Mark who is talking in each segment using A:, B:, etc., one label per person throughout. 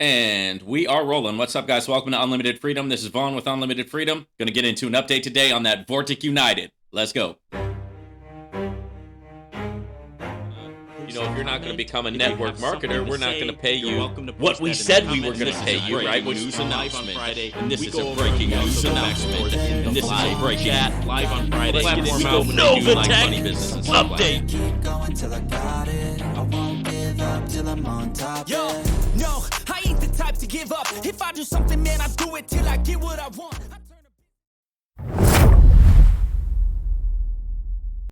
A: And we are rolling. What's up, guys? Welcome to Unlimited Freedom. This is Vaughn with Unlimited Freedom. Going to get into an update today on that VORTIC United. Let's go.
B: If you're not going to become a network marketer, we're not going to pay you what we said we were going to pay you, right? Which is announcement. And this is a breaking news announcement. And this is a break chat live on Friday. Platform Nova Tech update. Keep going till I got it. I won't give up till I'm on top.
C: Yo, no, I ain't the type to give up. If I do something, man, I do it till I get what I want.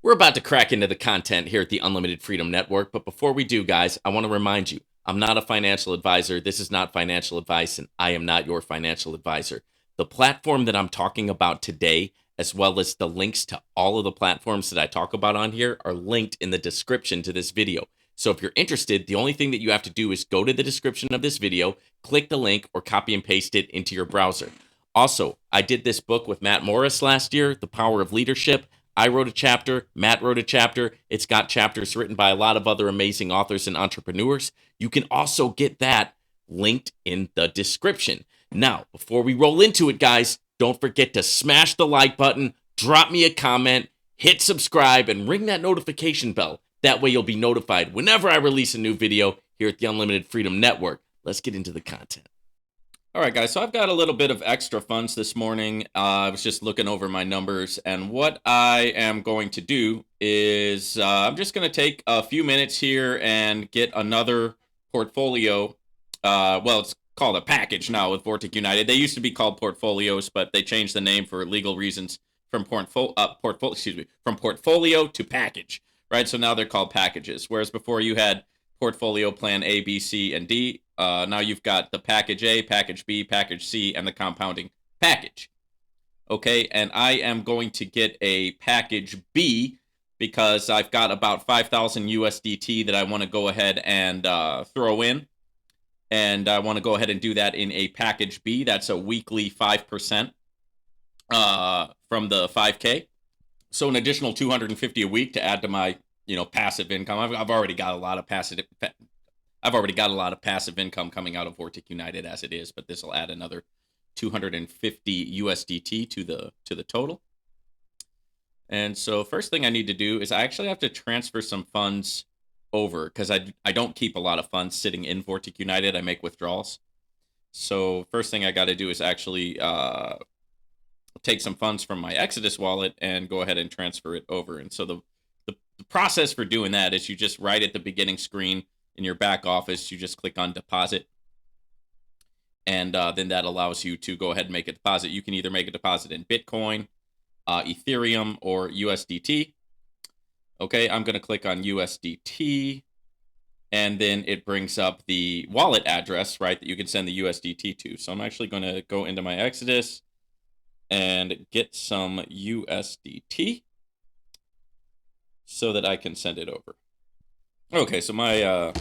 B: We're about to crack into the content here at the Unlimited Freedom Network, but before we do, guys, I want to remind you, I'm not a financial advisor. This is not financial advice, and I am not your financial advisor. The platform that I'm talking about today, as well as the links to all of the platforms that I talk about on here, are linked in the description to this video. So if you're interested, the only thing that you have to do is go to the description of this video, click the link, or copy and paste it into your browser. Also, I did this book with Matt Morris last year, The Power of Leadership. I wrote a chapter, Matt wrote a chapter. It's got chapters written by a lot of other amazing authors and entrepreneurs. You can also get that linked in the description. Now, before we roll into it, guys, don't forget to smash the like button, drop me a comment, hit subscribe, and ring that notification bell. That way you'll be notified whenever I release a new video here at the Unlimited Freedom Network. Let's get into the content.
A: All right, guys, so I've got a little bit of extra funds this morning. I was just looking over my numbers, and what I am going to do is I'm just going to take a few minutes here and get another portfolio. Well, it's called a package now with VORTIC United. They used to be called portfolios, but they changed the name for legal reasons from portfolio to package, right? So now they're called packages, whereas before you had portfolio plan A, B, C, and D. Now you've got the package A, package B, package C, and the compounding package. Okay, and I am going to get a package B because I've got about 5,000 USDT that I want to go ahead and throw in. And I want to go ahead and do that in a package B. That's a weekly 5% from the 5K. So an additional 250 a week to add to my passive income. I've already got a lot of passive income coming out of VORTIC United as it is, but this will add another 250 USDT to the total. And so first thing I need to do is I actually have to transfer some funds over because I don't keep a lot of funds sitting in VORTIC United. I make withdrawals. So first thing I got to do is actually take some funds from my Exodus wallet and go ahead and transfer it over. And so the process for doing that is you just right at the beginning screen in your back office, you just click on deposit. And then that allows you to go ahead and make a deposit. You can either make a deposit in Bitcoin, Ethereum, or USDT. Okay, I'm going to click on USDT. And then it brings up the wallet address, right, that you can send the USDT to. So I'm actually going to go into my Exodus and get some USDT so that I can send it over. Okay, so my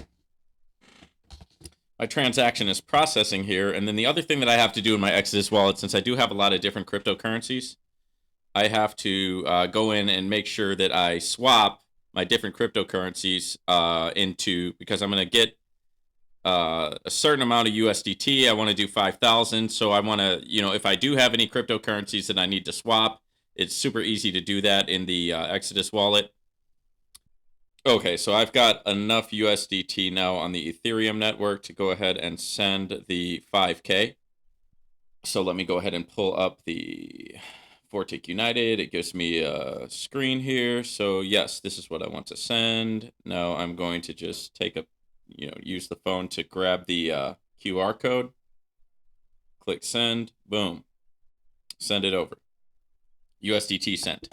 A: transaction is processing here, and then the other thing that I have to do in my Exodus wallet, since I do have a lot of different cryptocurrencies, I have to go in and make sure that I swap my different cryptocurrencies because I'm going to get a certain amount of USDT. I want to do 5,000, so I want to, if I do have any cryptocurrencies that I need to swap, it's super easy to do that in the Exodus wallet. Okay, so I've got enough USDT now on the Ethereum network to go ahead and send the 5K. So let me go ahead and pull up the VORTIC United. It gives me a screen here. So yes, this is what I want to send. Now I'm going to just use the phone to grab the QR code. Click send. Boom. Send it over. USDT sent.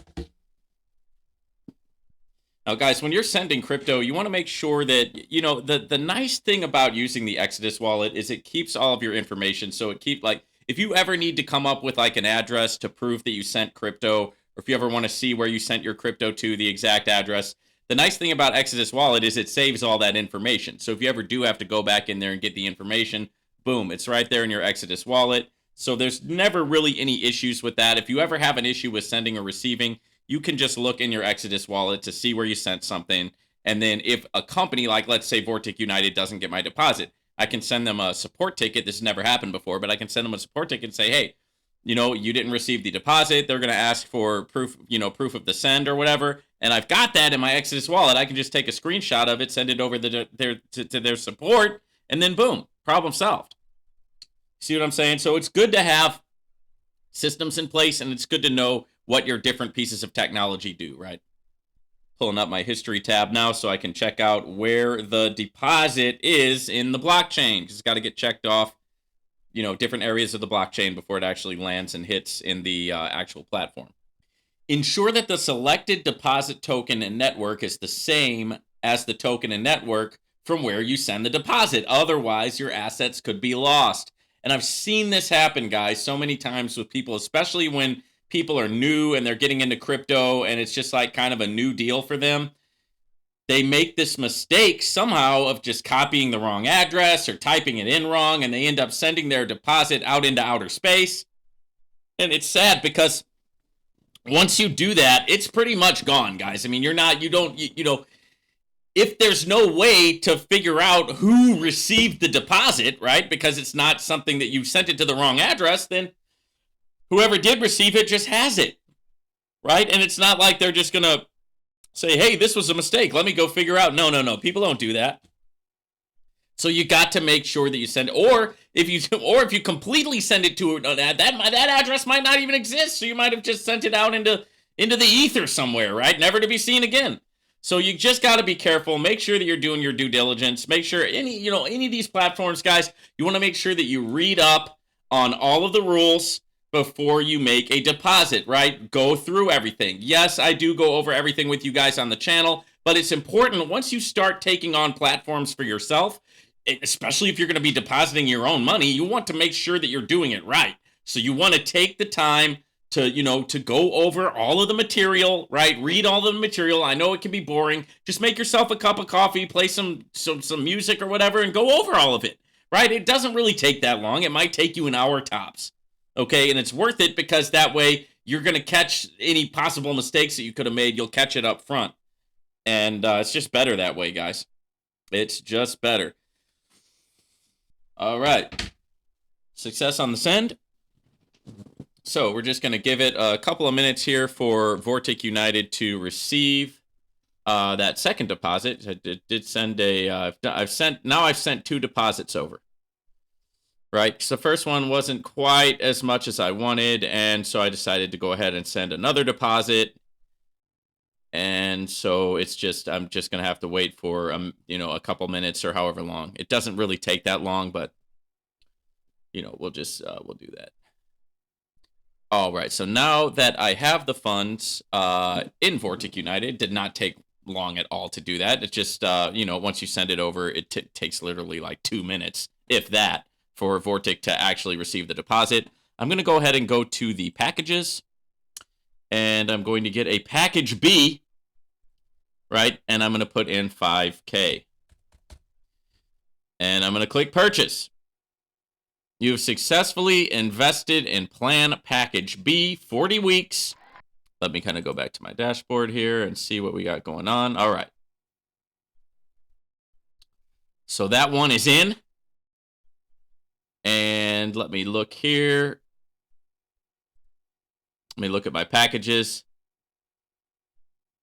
A: Now, guys, when you're sending crypto, you want to make sure that, the nice thing about using the Exodus wallet is it keeps all of your information. So if you ever need to come up with an address to prove that you sent crypto, or if you ever want to see where you sent your crypto to, the exact address, the nice thing about Exodus wallet is it saves all that information. So if you ever do have to go back in there and get the information, boom, it's right there in your Exodus wallet. So there's never really any issues with that. If you ever have an issue with sending or receiving, you can just look in your Exodus wallet to see where you sent something. And then if a company like, let's say, VORTIC United doesn't get my deposit, I can send them a support ticket. This has never happened before, but I can send them a support ticket and say, hey, you didn't receive the deposit. They're going to ask for proof, proof of the send or whatever. And I've got that in my Exodus wallet. I can just take a screenshot of it, send it over to their support, and then boom, problem solved. See what I'm saying? So it's good to have systems in place, and it's good to know what your different pieces of technology do, right? Pulling up my history tab now so I can check out where the deposit is in the blockchain, because it's got to get checked off, different areas of the blockchain before it actually lands and hits in the actual platform. Ensure that the selected deposit token and network is the same as the token and network from where you send the deposit. Otherwise, your assets could be lost. And I've seen this happen, guys, so many times with people, especially when people are new and they're getting into crypto and it's just like kind of a new deal for them. They make this mistake somehow of just copying the wrong address or typing it in wrong, and they end up sending their deposit out into outer space. And it's sad because once you do that, it's pretty much gone, guys. I mean, if there's no way to figure out who received the deposit, right, because it's not something that you sent it to the wrong address, then whoever did receive it just has it, right? And it's not like they're just going to say, hey, this was a mistake. Let me go figure out. No. People don't do that. So you got to make sure that you send, or if you completely send it to that address might not even exist. So you might have just sent it out into the ether somewhere, right? Never to be seen again. So you just got to be careful. Make sure that you're doing your due diligence. Make sure any of these platforms, guys, you want to make sure that you read up on all of the rules before you make a deposit, right? Go through everything. Yes, I do go over everything with you guys on the channel, but it's important once you start taking on platforms for yourself, especially if you're going to be depositing your own money, you want to make sure that you're doing it right. So you want to take the time to go over all of the material, right? Read all of the material. I know it can be boring. Just make yourself a cup of coffee, play some music or whatever, and go over all of it, right? It doesn't really take that long. It might take you an hour tops. Okay, and it's worth it because that way you're going to catch any possible mistakes that you could have made. You'll catch it up front. And it's just better that way, guys. It's just better. All right. Success on the send. So we're just going to give it a couple of minutes here for VORTIC United to receive that second deposit. I did send I've sent 2 deposits over. Right, because the first one wasn't quite as much as I wanted, and so I decided to go ahead and send another deposit. And so I'm just gonna have to wait for a couple minutes or however long. It doesn't really take that long, but we'll do that. All right, so now that I have the funds in VORTIC United, did not take long at all to do that. It just once you send it over, it takes literally like 2 minutes, if that, for VORTIC to actually receive the deposit. I'm going to go ahead and go to the packages, and I'm going to get a package B, right? And I'm going to put in 5K. And I'm going to click purchase. You've successfully invested in plan package B, 40 weeks. Let me kind of go back to my dashboard here and see what we got going on. All right. So that one is in. And let me look here. Let me look at my packages.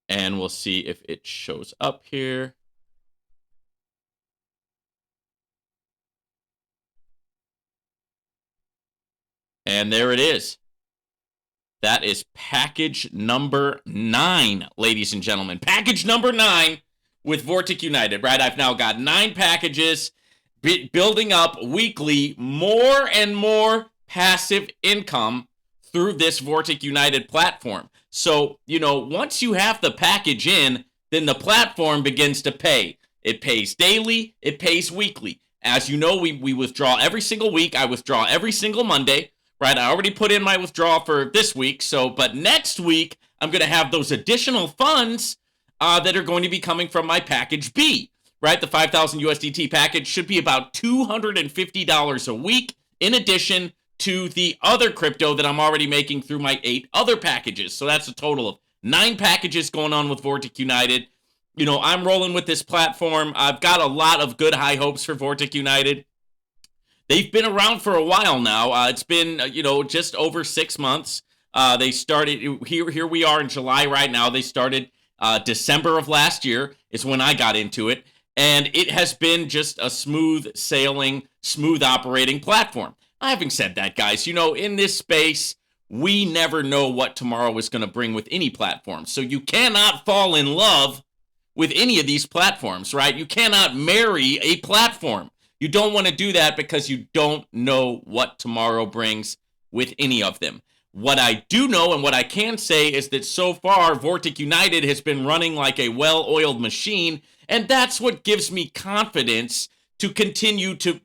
A: And we'll see if it shows up here. And there it is. That is package number 9, ladies and gentlemen. Package number 9 with VORTIC United, right? I've now got 9 packages building up weekly more and more passive income through this VORTIC United platform. So, once you have the package in, then the platform begins to pay. It pays daily, it pays weekly. As you know, we withdraw every single week. I withdraw every single Monday, right? I already put in my withdrawal for this week. But next week, I'm going to have those additional funds that are going to be coming from my package B. Right, the 5,000 USDT package should be about $250 a week, in addition to the other crypto that I'm already making through my 8 other packages. So that's a total of 9 packages going on with VORTIC United.
B: I'm rolling with this platform. I've got a lot of good high hopes for VORTIC United. They've been around for a while now. It's been, just over 6 months. They started here we are in July right now. They started December of last year is when I got into it. And it has been just a smooth sailing, smooth operating platform. Having said that, guys, in this space, we never know what tomorrow is going to bring with any platform. So you cannot fall in love with any of these platforms, right? You cannot marry a platform. You don't want to do that because you don't know what tomorrow brings with any of them. What I do know and what I can say is that so far, VORTIC United has been running like a well-oiled machine, and that's what gives me confidence to continue to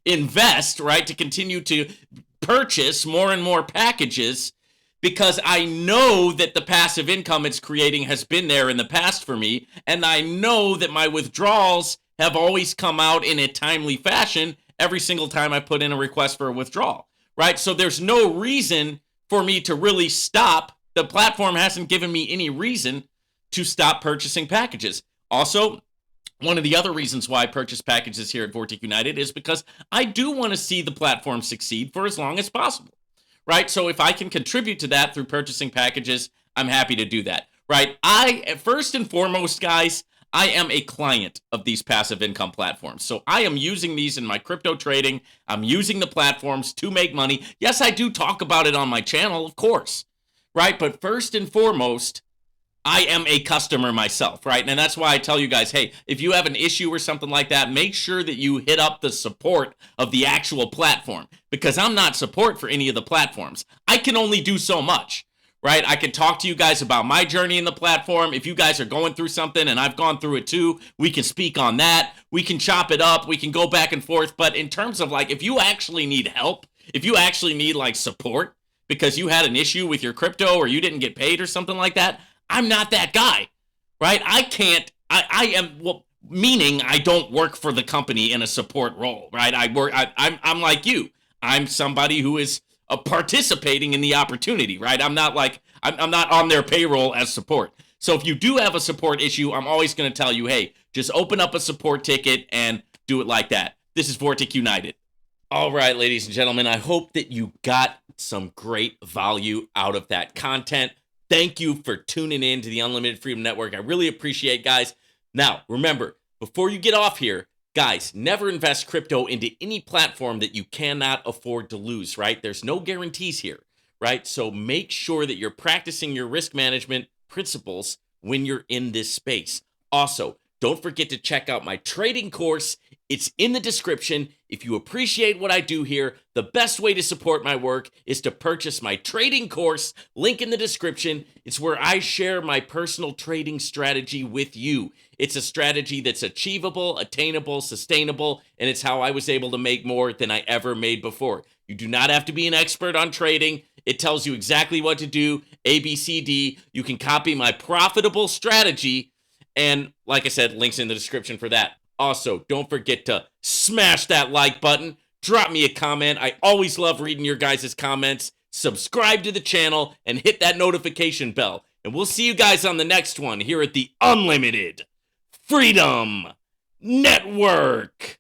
B: invest, right? To continue to purchase more and more packages, because I know that the passive income it's creating has been there in the past for me, and I know that my withdrawals have always come out in a timely fashion every single time I put in a request for a withdrawal, right? So there's no reason for me to really stop. The platform hasn't given me any reason to stop purchasing packages. Also, one of the other reasons why I purchase packages here at VORTIC United is because I do want to see the platform succeed for as long as possible, right? So if I can contribute to that through purchasing packages, I'm happy to do that, right? First and foremost, guys, I am a client of these passive income platforms. So I am using these in my crypto trading. I'm using the platforms to make money. Yes, I do talk about it on my channel, of course, right? But first and foremost, I am a customer myself, right? And that's why I tell you guys, hey, if you have an issue or something like that, make sure that you hit up the support of the actual platform, because I'm not support for any of the platforms. I can only do so much, right? I can talk to you guys about my journey in the platform. If you guys are going through something and I've gone through it too, we can speak on that. We can chop it up. We can go back and forth. But in terms of if you actually need help, if you actually need support because you had an issue with your crypto or you didn't get paid or something like that, I'm not that guy, right? Meaning I don't work for the company in a support role, right? I'm like you. I'm somebody who is participating in the opportunity, right? I'm not on their payroll as support. So if you do have a support issue, I'm always going to tell you, hey, just open up a support ticket and do it like that. This is VORTIC United. All right, ladies and gentlemen, I hope that you got some great value out of that content. Thank you for tuning in to the Unlimited Freedom Network. I really appreciate, guys. Now, remember, before you get off here, guys, never invest crypto into any platform that you cannot afford to lose, right? There's no guarantees here, right? So make sure that you're practicing your risk management principles when you're in this space. Also, don't forget to check out my trading course. It's in the description. If you appreciate what I do here, the best way to support my work is to purchase my trading course. Link in the description. It's where I share my personal trading strategy with you. It's a strategy that's achievable, attainable, sustainable, and it's how I was able to make more than I ever made before. You do not have to be an expert on trading. It tells you exactly what to do, A, B, C, D. You can copy my profitable strategy, and like I said, links in the description for that. Also, don't forget to smash that like button. Drop me a comment. I always love reading your guys' comments. Subscribe to the channel and hit that notification bell. And we'll see you guys on the next one here at the Unlimited Freedom Network.